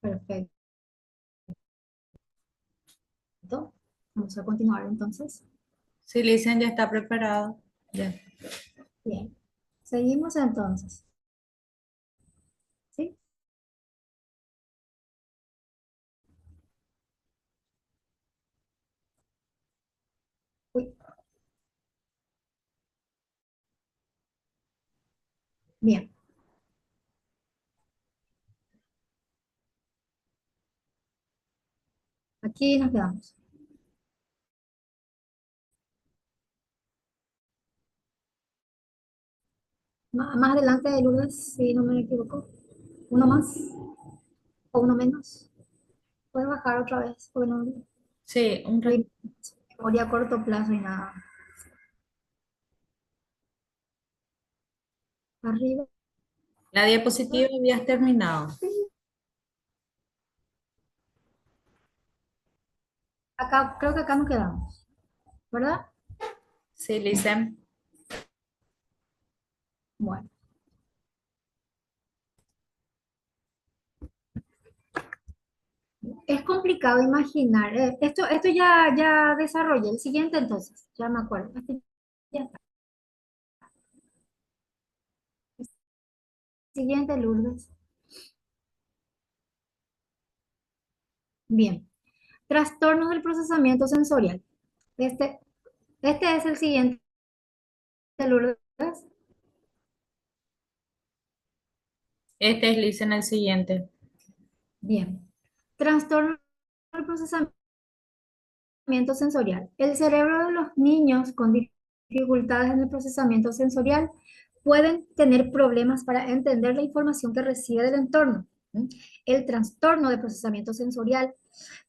Perfecto. Vamos a continuar entonces. Si Listen ya está preparado. Ya. Bien. Seguimos entonces. ¿Sí? Uy, bien. Aquí nos quedamos. Más adelante, Lourdes, si no me equivoco. Uno más o uno menos. Puedes bajar otra vez, porque no Sí, un hay ratito. memoria a corto plazo y nada. Arriba. La diapositiva habías terminado. Acá, creo que acá nos quedamos, ¿verdad? Sí, Listen. Bueno, es complicado imaginar. Esto ya desarrollé. El siguiente entonces, ya me acuerdo. Ya está. Siguiente, Lourdes. Bien. Trastornos del procesamiento sensorial. Este, este es el siguiente, Lourdes. Este es Listen el siguiente. Bien. Trastorno del procesamiento sensorial. El cerebro de los niños con dificultades en el procesamiento sensorial pueden tener problemas para entender la información que recibe del entorno. El trastorno de procesamiento sensorial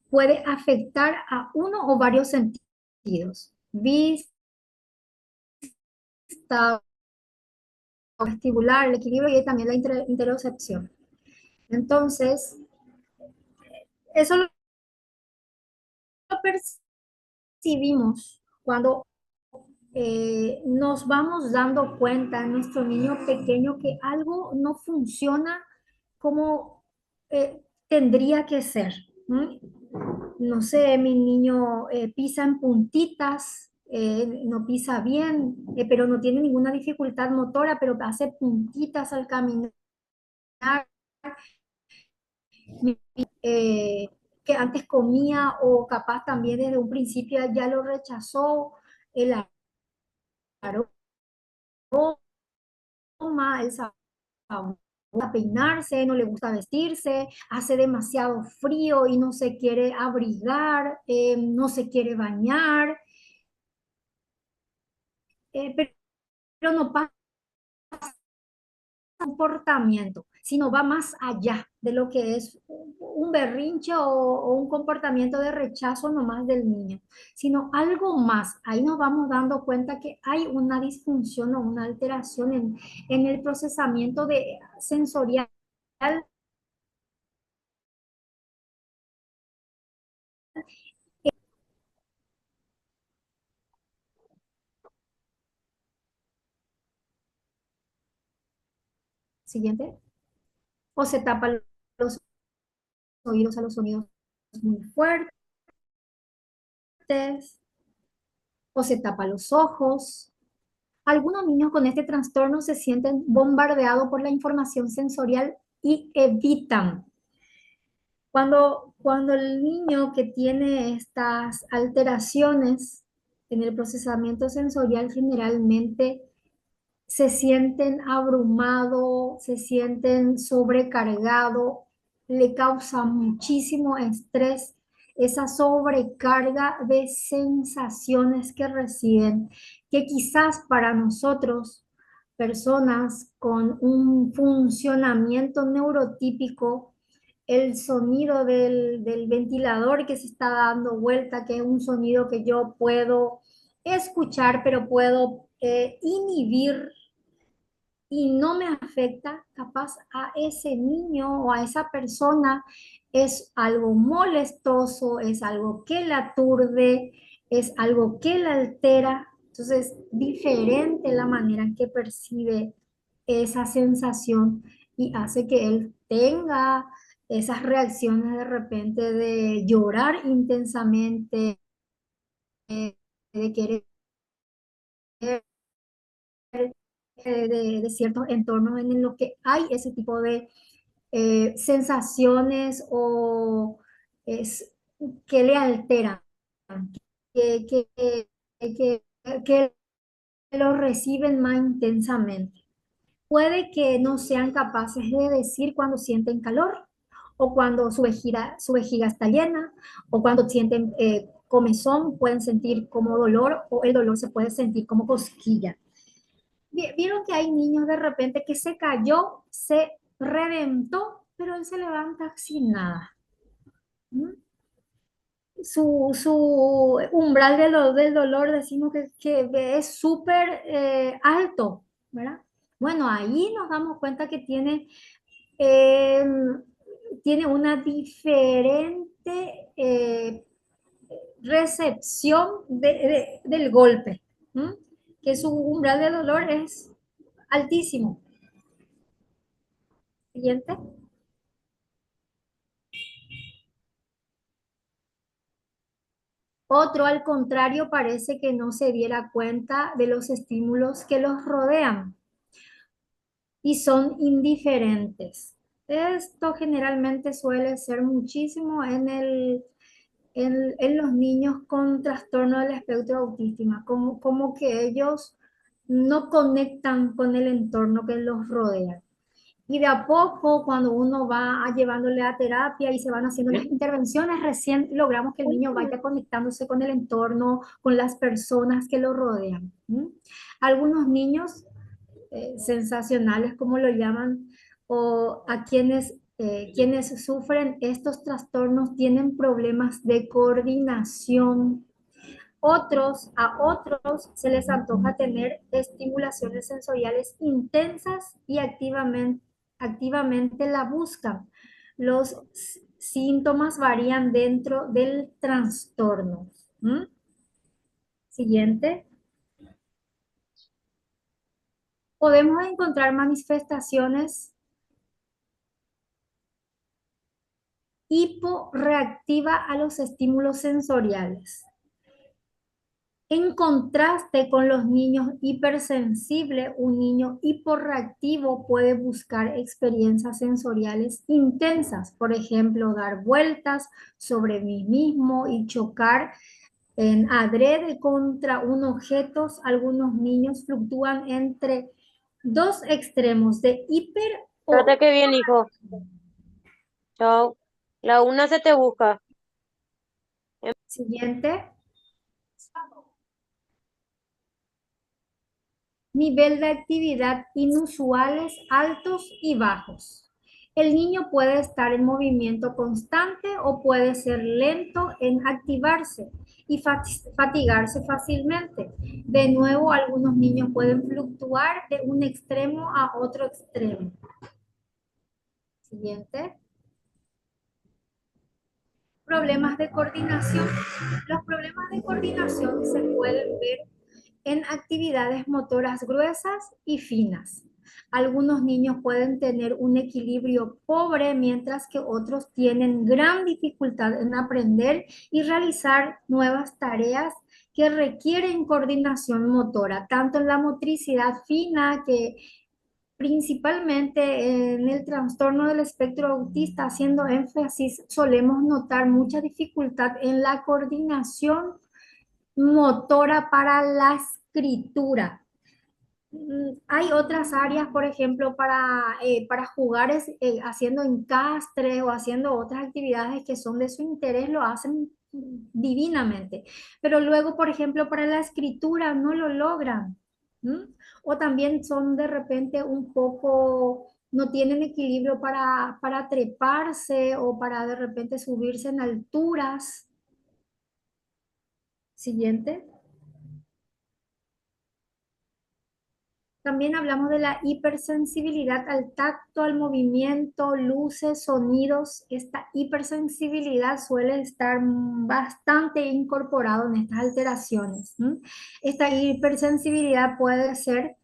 puede afectar a uno o varios sentidos: vista, vestibular, el equilibrio y también la interocepción. Entonces, eso lo percibimos cuando nos vamos dando cuenta en nuestro niño pequeño que algo no funciona como tendría que ser. ¿Mm? No sé, mi niño pisa en puntitas, no pisa bien, pero no tiene ninguna dificultad motora, pero hace puntitas al caminar. eh, que antes comía o capaz también desde un principio ya lo rechazó el aroma, el sabor, a peinarse, no le gusta vestirse, hace demasiado frío y no se quiere abrigar, no se quiere bañar, pero no pasa comportamiento, sino va más allá de lo que es un berrinche o un comportamiento de rechazo nomás del niño, sino algo más. Ahí nos vamos dando cuenta que hay una disfunción o una alteración en el procesamiento de sensorial. Siguiente. O se tapa los oídos a los sonidos muy fuertes, o se tapa los ojos. Algunos niños con este trastorno se sienten bombardeados por la información sensorial y evitan. Cuando el niño que tiene estas alteraciones en el procesamiento sensorial generalmente se sienten abrumados, se sienten sobrecargados, le causa muchísimo estrés esa sobrecarga de sensaciones que reciben, que quizás para nosotros, personas con un funcionamiento neurotípico, el sonido del ventilador que se está dando vuelta, que es un sonido que yo puedo escuchar, pero puedo inhibir y no me afecta, capaz a ese niño o a esa persona es algo molestoso, es algo que la aturde, es algo que la altera. Entonces, diferente la manera en que percibe esa sensación y hace que él tenga esas reacciones de repente de llorar intensamente, de querer de ciertos entornos en los que hay ese tipo de sensaciones o es, que le alteran, que, que, que, que lo reciben más intensamente. Puede que no sean capaces de decir cuando sienten calor o cuando su vejiga está llena o cuando sienten comezón, pueden sentir como dolor o el dolor se puede sentir como cosquilla. Vieron que hay niños de repente que se cayó, se reventó, pero él se levanta sin nada. ¿Mm? Su umbral del dolor decimos que es súper alto, ¿verdad? Bueno, ahí nos damos cuenta que eh, tiene una diferente recepción del golpe, ¿m? Que su umbral de dolor es altísimo. Siguiente. Otro, al contrario, parece que no se diera cuenta de los estímulos que los rodean y son indiferentes. Esto generalmente suele ser muchísimo en los niños con trastorno del espectro autista, como que ellos no conectan con el entorno que los rodea. Y de a poco, cuando uno va llevándole a terapia y se van haciendo las intervenciones, recién logramos que el niño vaya conectándose con el entorno, con las personas que lo rodean. ¿Mm? Algunos niños sensacionales, como lo llaman, o a quienes sufren estos trastornos tienen problemas de coordinación. A otros se les antoja tener estimulaciones sensoriales intensas y activamente la buscan. Los síntomas varían dentro del trastorno. ¿Mm? Siguiente. Podemos encontrar manifestaciones hiporreactiva a los estímulos sensoriales. En contraste con los niños hipersensibles, un niño hiporreactivo puede buscar experiencias sensoriales intensas, por ejemplo, dar vueltas sobre mí mismo y chocar en adrede contra un objeto. Algunos niños fluctúan entre dos extremos de hiper o Trata que bien, hijo. Chao. La una se te busca. siguiente. Nivel de actividad inusuales, altos y bajos. El niño puede estar en movimiento constante o puede ser lento en activarse y fatigarse fácilmente. De nuevo, algunos niños pueden fluctuar de un extremo a otro extremo. Siguiente. Problemas de coordinación. Los problemas de coordinación se pueden ver en actividades motoras gruesas y finas. Algunos niños pueden tener un equilibrio pobre, mientras que otros tienen gran dificultad en aprender y realizar nuevas tareas que requieren coordinación motora, tanto en la motricidad fina, que principalmente en el trastorno del espectro autista, haciendo énfasis, solemos notar mucha dificultad en la coordinación motora para la escritura. Hay otras áreas, por ejemplo, para jugar haciendo encastres o haciendo otras actividades que son de su interés, lo hacen divinamente. Pero luego, por ejemplo, para la escritura no lo logran. ¿Mm? O también son de repente un poco, no tienen equilibrio para treparse o para de repente subirse en alturas. Siguiente. También hablamos de la hipersensibilidad al tacto, al movimiento, luces, sonidos. Esta hipersensibilidad suele estar bastante incorporado en estas alteraciones. ¿M? Esta hipersensibilidad puede ser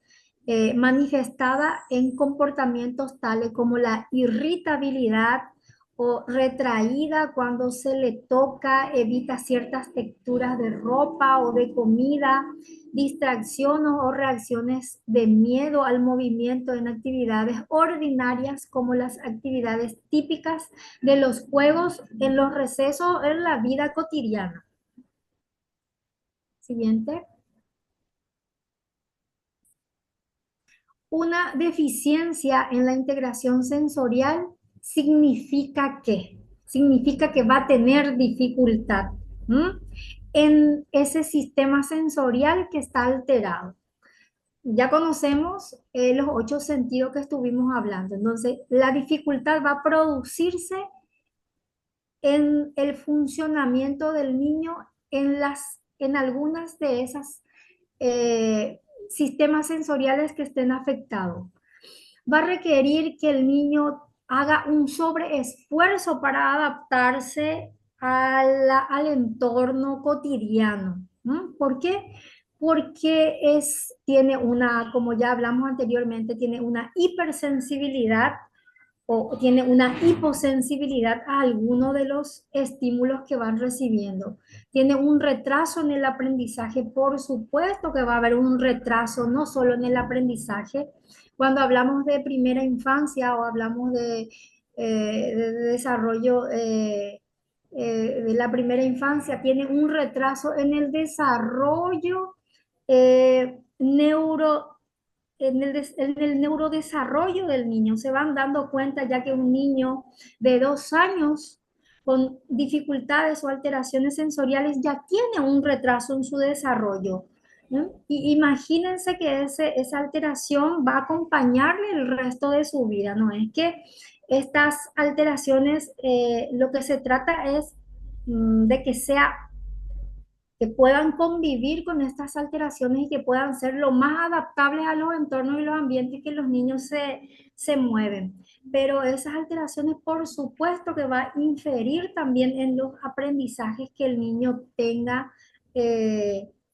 manifestada en comportamientos tales como la irritabilidad o retraída cuando se le toca, evita ciertas texturas de ropa o de comida, distracciones o reacciones de miedo al movimiento en actividades ordinarias como las actividades típicas de los juegos en los recesos en la vida cotidiana. Siguiente. Una deficiencia en la integración sensorial significa que va a tener dificultad, ¿m? En ese sistema sensorial que está alterado. Ya conocemos los 8 sentidos que estuvimos hablando. Entonces, la dificultad va a producirse en el funcionamiento del niño en algunas de esas sistemas sensoriales que estén afectados. Va a requerir que el niño haga un sobreesfuerzo para adaptarse al entorno cotidiano. ¿No? ¿Por qué? Porque tiene una, como ya hablamos anteriormente, tiene una hipersensibilidad o tiene una hiposensibilidad a alguno de los estímulos que van recibiendo. Tiene un retraso en el aprendizaje, por supuesto que va a haber un retraso no solo en el aprendizaje. Cuando hablamos de primera infancia o hablamos de desarrollo de la primera infancia, tiene un retraso en el desarrollo neuro en el neurodesarrollo del niño. Se van dando cuenta ya que un niño de 2 años con dificultades o alteraciones sensoriales ya tiene un retraso en su desarrollo. ¿No? Y imagínense que esa alteración va a acompañarle el resto de su vida, ¿no? Es que estas alteraciones, lo que se trata es de que puedan convivir con estas alteraciones y que puedan ser lo más adaptables a los entornos y los ambientes que los niños se mueven. Pero esas alteraciones, por supuesto, que va a inferir también en los aprendizajes que el niño tenga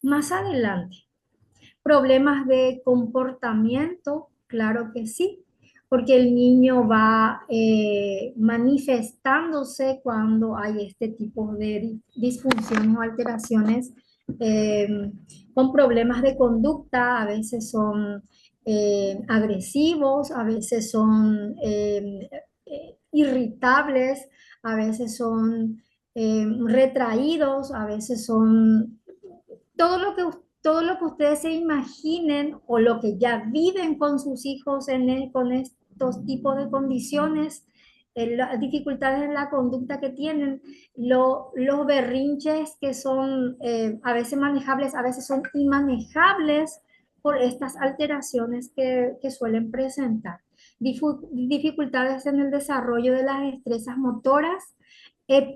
más adelante. Problemas de comportamiento, claro que sí, porque el niño va manifestándose cuando hay este tipo de disfunciones o alteraciones eh, con problemas de conducta, a veces son agresivos, a veces son irritables, a veces son retraídos, a veces son todo lo que ustedes se imaginen o lo que ya viven con sus hijos con estos tipos de condiciones, las dificultades en la conducta que tienen, los berrinches que son a veces manejables, a veces son inmanejables por estas alteraciones que suelen presentar. Dificultades en el desarrollo de las destrezas motoras,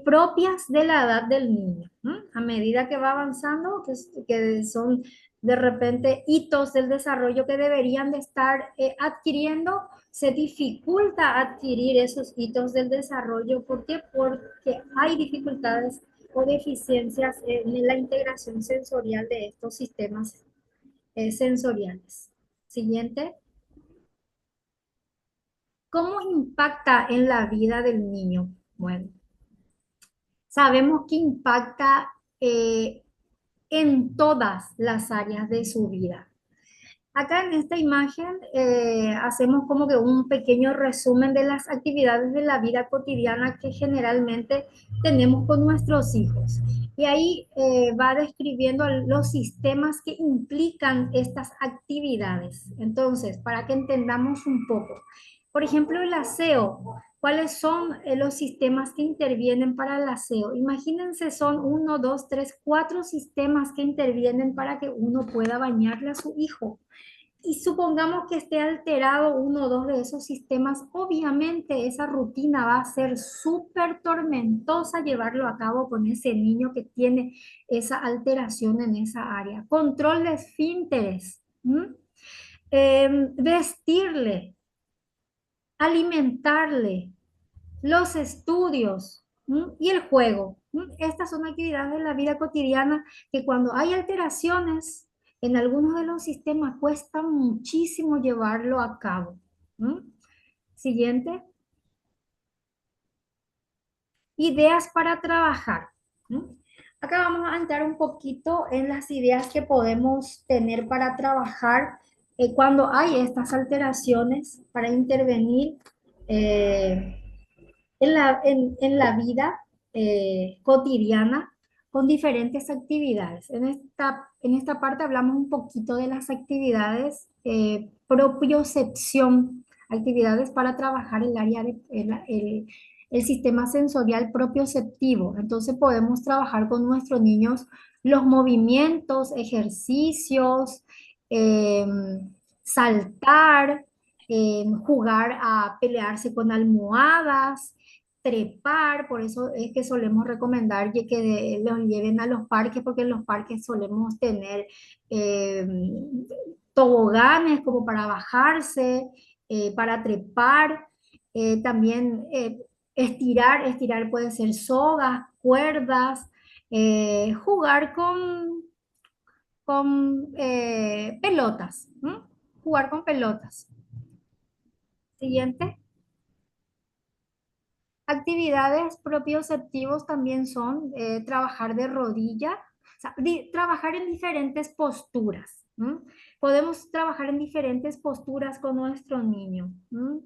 propias de la edad del niño. ¿No? A medida que va avanzando, que son de repente hitos del desarrollo que deberían de estar adquiriendo, se dificulta adquirir esos hitos del desarrollo. ¿Por qué? Porque hay dificultades o deficiencias en la integración sensorial de estos sistemas sensoriales. Siguiente. ¿Cómo impacta en la vida del niño? Bueno, sabemos que impacta en todas las áreas de su vida. Acá en esta imagen hacemos como que un pequeño resumen de las actividades de la vida cotidiana que generalmente tenemos con nuestros hijos. Y ahí va describiendo los sistemas que implican estas actividades. Entonces, para que entendamos un poco. Por ejemplo, el aseo. ¿Cuáles son los sistemas que intervienen para el aseo? Imagínense, son 1, 2, 3, 4 sistemas que intervienen para que uno pueda bañarle a su hijo. Y supongamos que esté alterado uno o dos de esos sistemas, obviamente esa rutina va a ser súper tormentosa llevarlo a cabo con ese niño que tiene esa alteración en esa área. Control de esfínteres, vestirle, alimentarle, los estudios y el juego. Estas son actividades de la vida cotidiana que cuando hay alteraciones en algunos de los sistemas cuesta muchísimo llevarlo a cabo. Siguiente. Ideas para trabajar. ¿No? Acá vamos a entrar un poquito en las ideas que podemos tener para trabajar cuando hay estas alteraciones para intervenir eh, en la vida cotidiana con diferentes actividades. En esta parte hablamos un poquito de las actividades propiocepción, actividades para trabajar el área el sistema sensorial propioceptivo. Entonces podemos trabajar con nuestros niños los movimientos, ejercicios, eh, saltar, jugar a pelearse con almohadas, trepar, por eso es que solemos recomendar que los lleven a los parques, porque en los parques solemos tener eh, toboganes como para bajarse, para trepar, también estirar puede ser sogas, cuerdas, jugar con pelotas, ¿m? Jugar con pelotas. Siguiente. Actividades propioceptivos también son trabajar de rodilla, o sea, trabajar en diferentes posturas. ¿M? Podemos trabajar en diferentes posturas con nuestro niño. ¿M?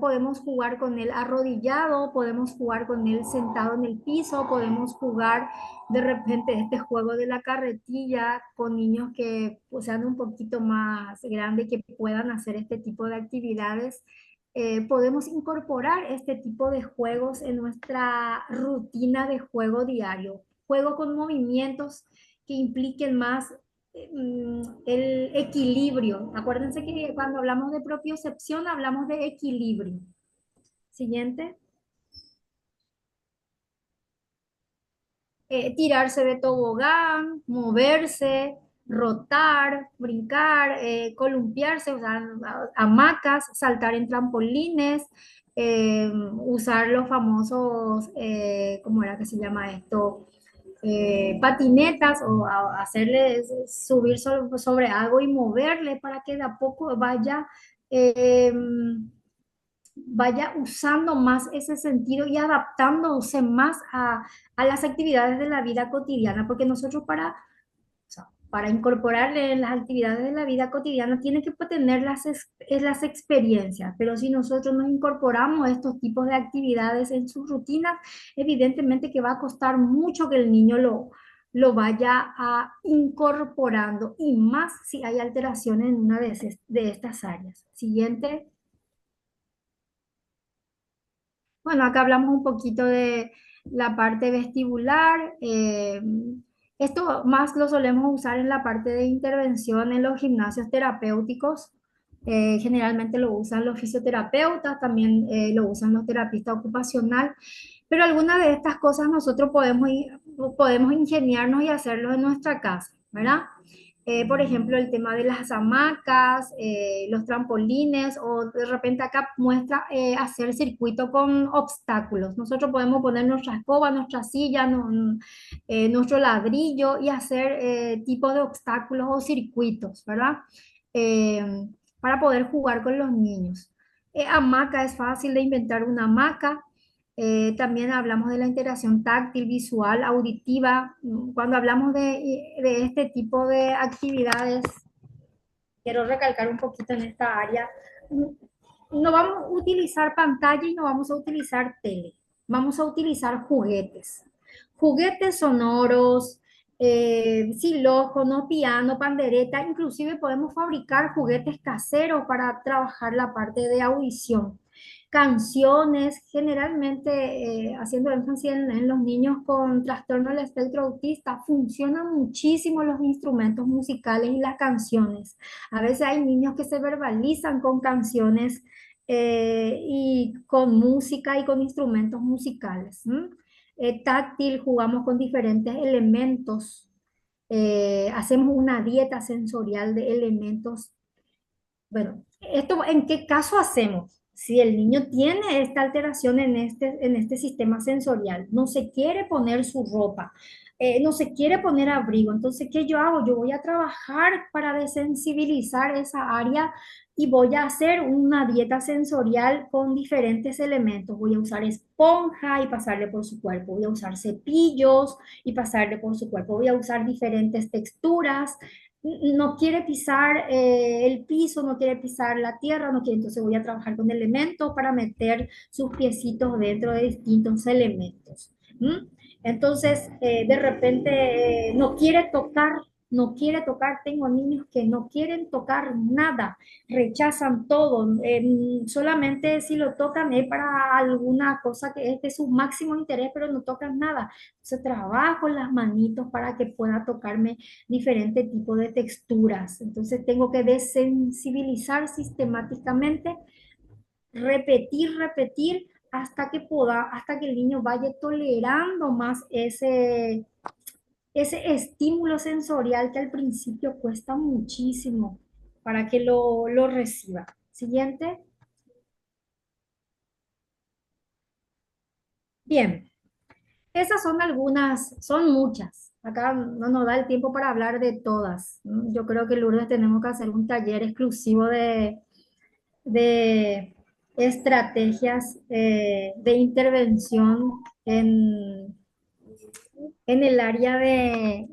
Podemos jugar con él arrodillado, podemos jugar con él sentado en el piso, podemos jugar de repente este juego de la carretilla con niños que pues, sean un poquito más grandes, que puedan hacer este tipo de actividades. Podemos incorporar este tipo de juegos en nuestra rutina de juego diario. Juego con movimientos que impliquen más el equilibrio. Acuérdense que cuando hablamos de propiocepción hablamos de equilibrio. Siguiente. Tirarse de tobogán, moverse, rotar, brincar, columpiarse, usar hamacas, saltar en trampolines, usar los famosos, ¿cómo era que se llama esto? Patinetas o hacerle subir sobre algo y moverle para que de a poco eh, vaya usando más ese sentido y adaptándose más a las actividades de la vida cotidiana, porque nosotros o sea, para incorporarle en las actividades de la vida cotidiana tiene que tener las experiencias, pero si nosotros nos incorporamos estos tipos de actividades en sus rutinas, evidentemente que va a costar mucho que el niño lo vaya incorporando y más si hay alteraciones en una de estas áreas. Siguiente. Bueno, acá hablamos un poquito de la parte vestibular. Esto más lo solemos usar en la parte de intervención en los gimnasios terapéuticos. Generalmente lo usan los fisioterapeutas, también lo usan los terapistas ocupacional, pero algunas de estas cosas nosotros podemos ingeniarnos y hacerlo en nuestra casa, ¿verdad? Por ejemplo, el tema de las hamacas, los trampolines, o de repente acá muestra hacer circuito con obstáculos. Nosotros podemos poner nuestra escoba, nuestra silla, nuestro ladrillo y hacer tipo de obstáculos o circuitos, ¿verdad? Para poder jugar con los niños. Hamaca, es fácil de inventar una hamaca. También hablamos de la integración táctil, visual, auditiva. Cuando hablamos de este tipo de actividades, quiero recalcar un poquito en esta área. No vamos a utilizar pantalla y no vamos a utilizar tele. Vamos a utilizar juguetes. Juguetes sonoros, xilófono, piano, pandereta. Inclusive podemos fabricar juguetes caseros para trabajar la parte de audición. Canciones, generalmente haciendo énfasis en los niños con trastorno del espectro autista, funcionan muchísimo los instrumentos musicales y las canciones. A veces hay niños que se verbalizan con canciones y con música y con instrumentos musicales. Táctil, jugamos con diferentes elementos, hacemos una dieta sensorial de elementos. Bueno, ¿esto en qué caso hacemos? Si el niño tiene esta alteración en este sistema sensorial, no se quiere poner su ropa, no se quiere poner abrigo. Entonces, ¿qué yo hago? Yo voy a trabajar para desensibilizar esa área y voy a hacer una dieta sensorial con diferentes elementos. Voy a usar esponja y pasarle por su cuerpo. Voy a usar cepillos y pasarle por su cuerpo. Voy a usar diferentes texturas. No quiere pisar el piso, no quiere pisar la tierra, no quiere, entonces voy a trabajar con elementos para meter sus piecitos dentro de distintos elementos. ¿Mm? Entonces, de repente no quiere tocar, no quiere tocar. Tengo niños que no quieren tocar nada, rechazan todo. Solamente si lo tocan es para alguna cosa que es de su máximo interés, pero no tocan nada. Entonces, trabajo las manitos para que pueda tocarme diferente tipo de texturas. Entonces, tengo que desensibilizar sistemáticamente, repetir, repetir hasta que pueda, hasta que el niño vaya tolerando más ese estímulo sensorial que al principio cuesta muchísimo para que lo reciba. Siguiente. Bien, esas son algunas, son muchas. Acá no nos da el tiempo para hablar de todas. Yo creo que Lourdes tenemos que hacer un taller exclusivo de estrategias de intervención en el área de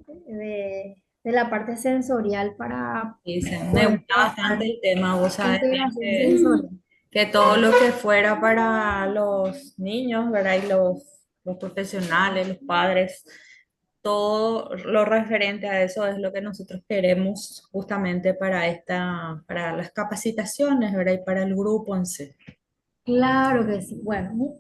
la parte sensorial para Me poder gusta trabajar bastante el tema, vos la sabés integración sensorial. que todo lo que fuera para los niños, ¿verdad? Y los profesionales, los padres, todo lo referente a eso es lo que nosotros queremos justamente para para las capacitaciones, ¿verdad? Y para el grupo en sí. Claro que sí. Bueno,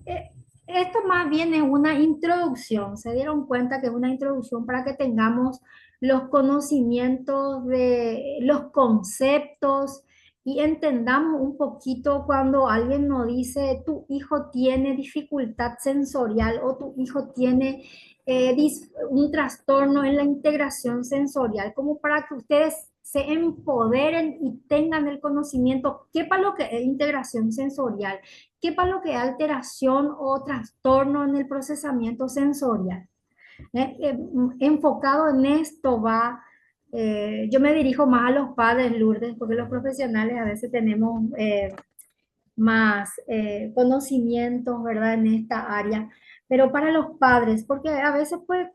esto más bien es una introducción. Se dieron cuenta que es una introducción para que tengamos los conocimientos de los conceptos y entendamos un poquito cuando alguien nos dice tu hijo tiene dificultad sensorial o tu hijo tiene un trastorno en la integración sensorial, como para que ustedes se empoderen y tengan el conocimiento, qué para lo que es integración sensorial, qué para lo que es alteración o trastorno en el procesamiento sensorial. Enfocado en esto va, yo me dirijo más a los padres, Lourdes, porque los profesionales a veces tenemos más conocimientos, ¿verdad?, en esta área. Pero para los padres, porque a veces pues,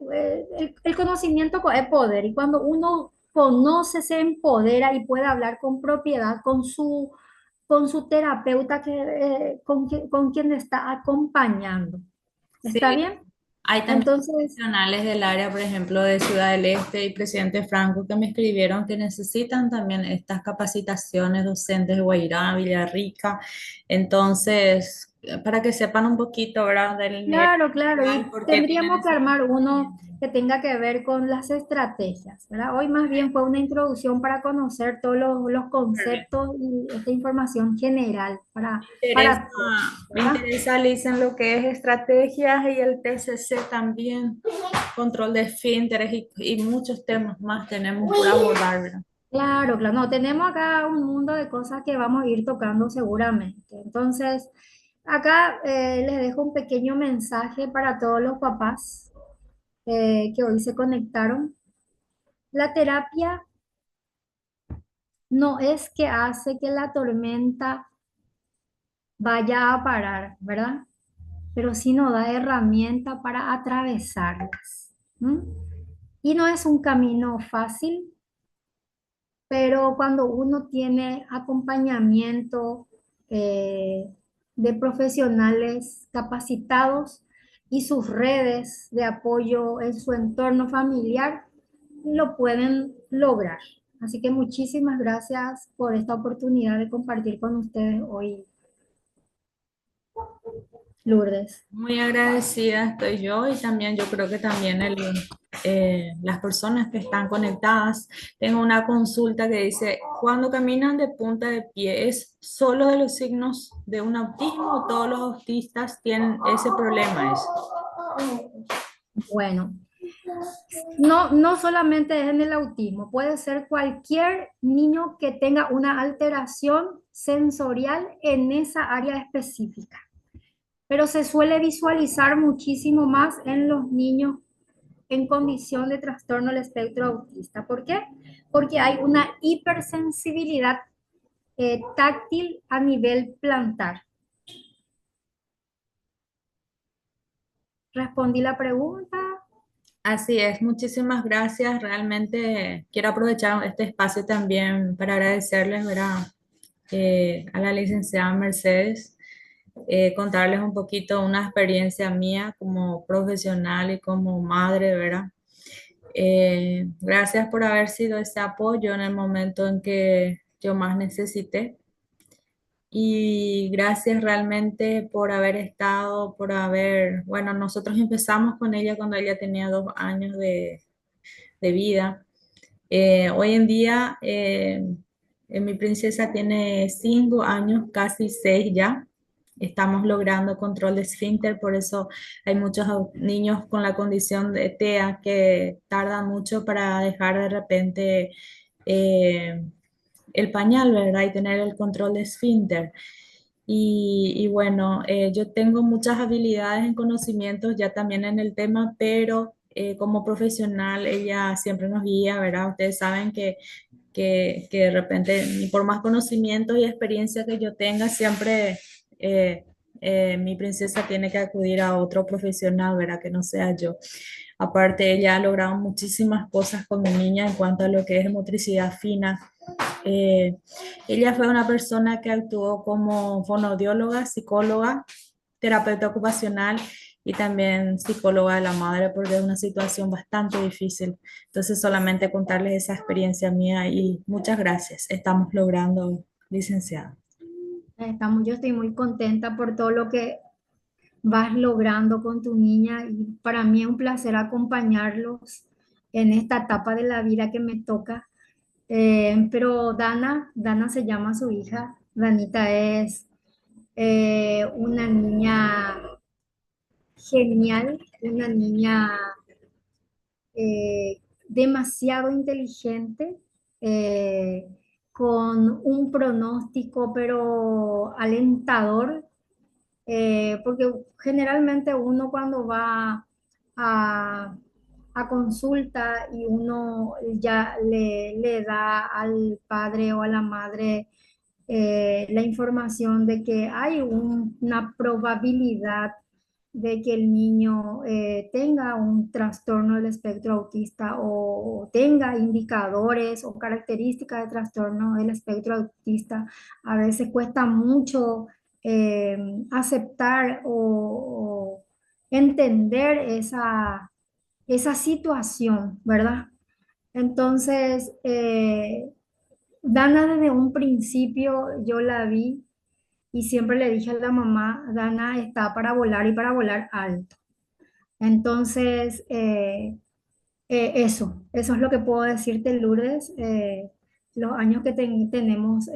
el conocimiento es poder y cuando uno conoce, se empodera y puede hablar con propiedad con su terapeuta con quien está acompañando. ¿Está Sí, bien? hay también Entonces, profesionales del área, por ejemplo, de Ciudad del Este y Presidente Franco, que me escribieron que necesitan también estas capacitaciones docentes de Guairá, Villarrica. Entonces, para que sepan un poquito, ¿verdad? Del nivel claro, claro, actual, y por qué tienen tendríamos que ese armar uno conocimiento. que tenga que ver con las estrategias, ¿verdad? Hoy más bien fue una introducción para conocer todos los Súper bien. conceptos y esta información general Interesa, para todos, me ¿verdad? interesa, Liz, en lo que es estrategias y el TCC también, control de esfínteres y muchos temas más tenemos por abordar, ¿verdad? Claro, claro, no, tenemos acá un mundo de cosas que vamos a ir tocando seguramente. Entonces, acá les dejo un pequeño mensaje para todos los papás que hoy se conectaron. La terapia no es que hace que la tormenta vaya a parar, ¿verdad? Pero sí nos da herramienta para atravesarlas. ¿M? Y no es un camino fácil, pero cuando uno tiene acompañamiento eh, de profesionales capacitados y sus redes de apoyo en su entorno familiar, lo pueden lograr. Así que muchísimas gracias por esta oportunidad de compartir con ustedes hoy, Lourdes. Muy agradecida estoy yo y también yo creo que también las personas que están conectadas. Tengo una consulta que dice, cuando caminan de punta de pie, ¿es solo de los signos de un autismo o todos los autistas tienen ese problema? Bueno, no solamente es en el autismo, puede ser cualquier niño que tenga una alteración sensorial en esa área específica, pero se suele visualizar muchísimo más en los niños en condición de trastorno del espectro autista. ¿Por qué? Porque hay una hipersensibilidad táctil a nivel plantar. ¿Respondí la pregunta? Así es, muchísimas gracias. Realmente quiero aprovechar este espacio también para agradecerles, ¿verdad? A la licenciada Mercedes, contarles un poquito una experiencia mía como profesional y como madre, ¿verdad? Gracias por haber sido ese apoyo en el momento en que yo más necesité. Y gracias realmente por haber estado, por haber, bueno, nosotros empezamos con ella cuando ella tenía 2 años de vida. Hoy en día, mi princesa tiene 5 años, casi 6 ya. Estamos logrando control de esfínter, por eso hay muchos niños con la condición de TEA que tardan mucho para dejar de repente eh, el pañal, ¿verdad? Y tener el control de esfínter. Y bueno, yo tengo muchas habilidades en conocimientos ya también en el tema, pero como profesional ella siempre nos guía, ¿verdad? Ustedes saben que de repente, ni por más conocimientos y experiencia que yo tenga, siempre eh, mi princesa tiene que acudir a otro profesional, ¿verdad? Que no sea yo. Aparte, ella ha logrado muchísimas cosas con mi niña en cuanto a lo que es motricidad fina. Eh, Ella fue una persona que actuó como fonoaudióloga, psicóloga, terapeuta ocupacional y también psicóloga de la madre porque es una situación bastante difícil. Entonces, solamente contarles esa experiencia mía y muchas gracias. Estamos logrando, licenciada. Yo estoy muy contenta por todo lo que vas logrando con tu niña y para mí es un placer acompañarlos en esta etapa de la vida que me toca. Pero Dana se llama su hija. Danita es una niña genial, una niña demasiado inteligente, eh, con un pronóstico pero alentador, porque generalmente uno cuando va a, a consulta y uno ya le da al padre o a la madre la información de que hay una probabilidad de que el niño tenga un trastorno del espectro autista o tenga indicadores o características de trastorno del espectro autista. A veces cuesta mucho eh, aceptar o entender esa situación, ¿verdad? Entonces, Dana desde un principio yo la vi y siempre le dije a la mamá, Dana está para volar y para volar alto. Entonces, eso es lo que puedo decirte, Lourdes. Los años que tenemos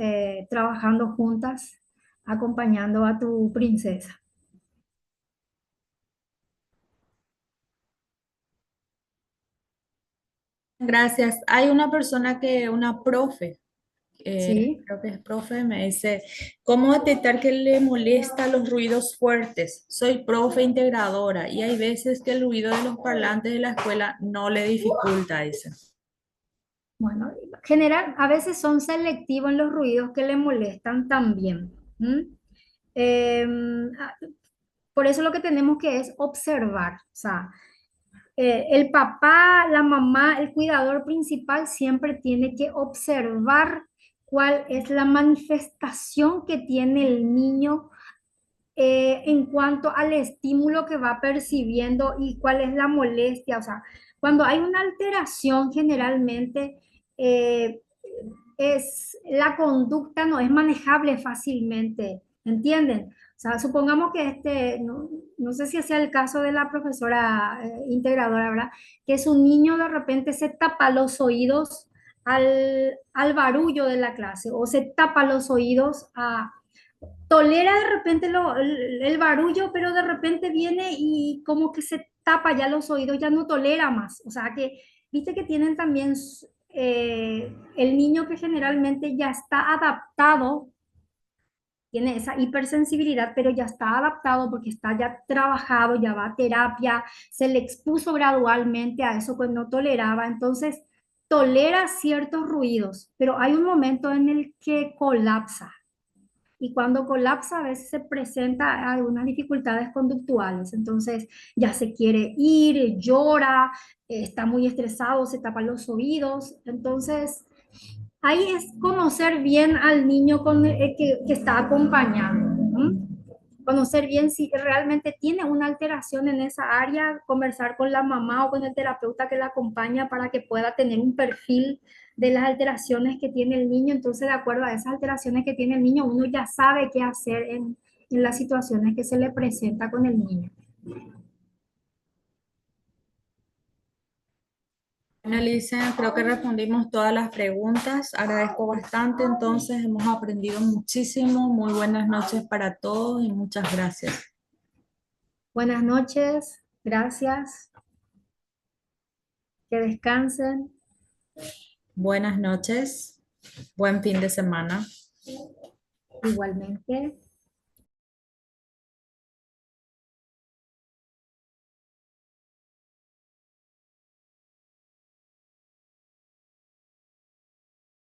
trabajando juntas, acompañando a tu princesa. Gracias. Hay una persona una profe, ¿Sí? creo que es profe, me dice, ¿cómo detectar que le molesta los ruidos fuertes? Soy profe integradora y hay veces que el ruido de los parlantes de la escuela no le dificulta, dice. Bueno, general, a veces son selectivos en los ruidos que le molestan también. ¿M? Ah, por eso lo que tenemos que es observar, o sea, el papá, la mamá, el cuidador principal siempre tiene que observar cuál es la manifestación que tiene el niño en cuanto al estímulo que va percibiendo y cuál es la molestia. O sea, cuando hay una alteración generalmente eh, la conducta no es manejable fácilmente, ¿entienden? O sea, supongamos que no sé si sea el caso de la profesora integradora, ¿verdad? Que su niño de repente se tapa los oídos al barullo de la clase o se tapa los oídos tolera de repente el barullo, pero de repente viene y como que se tapa ya los oídos, ya no tolera más. O sea que, viste que tienen también el niño que generalmente ya está adaptado tiene esa hipersensibilidad, pero ya está adaptado porque está ya trabajado, ya va a terapia, se le expuso gradualmente a eso que no toleraba, entonces tolera ciertos ruidos, pero hay un momento en el que colapsa. Y cuando colapsa, a veces se presenta algunas dificultades conductuales. Entonces, ya se quiere ir, llora, está muy estresado, se tapa los oídos. Entonces, ahí es conocer bien al niño que está acompañando. ¿No? Conocer bien si realmente tiene una alteración en esa área, conversar con la mamá o con el terapeuta que la acompaña para que pueda tener un perfil de las alteraciones que tiene el niño. Entonces, de acuerdo a esas alteraciones que tiene el niño, uno ya sabe qué hacer en las situaciones que se le presenta con el niño. Bueno, Alicia, creo que respondimos todas las preguntas. Agradezco bastante, entonces hemos aprendido muchísimo. Muy buenas noches para todos y muchas gracias. Buenas noches, gracias, que descansen. Buenas noches, buen fin de semana. Igualmente.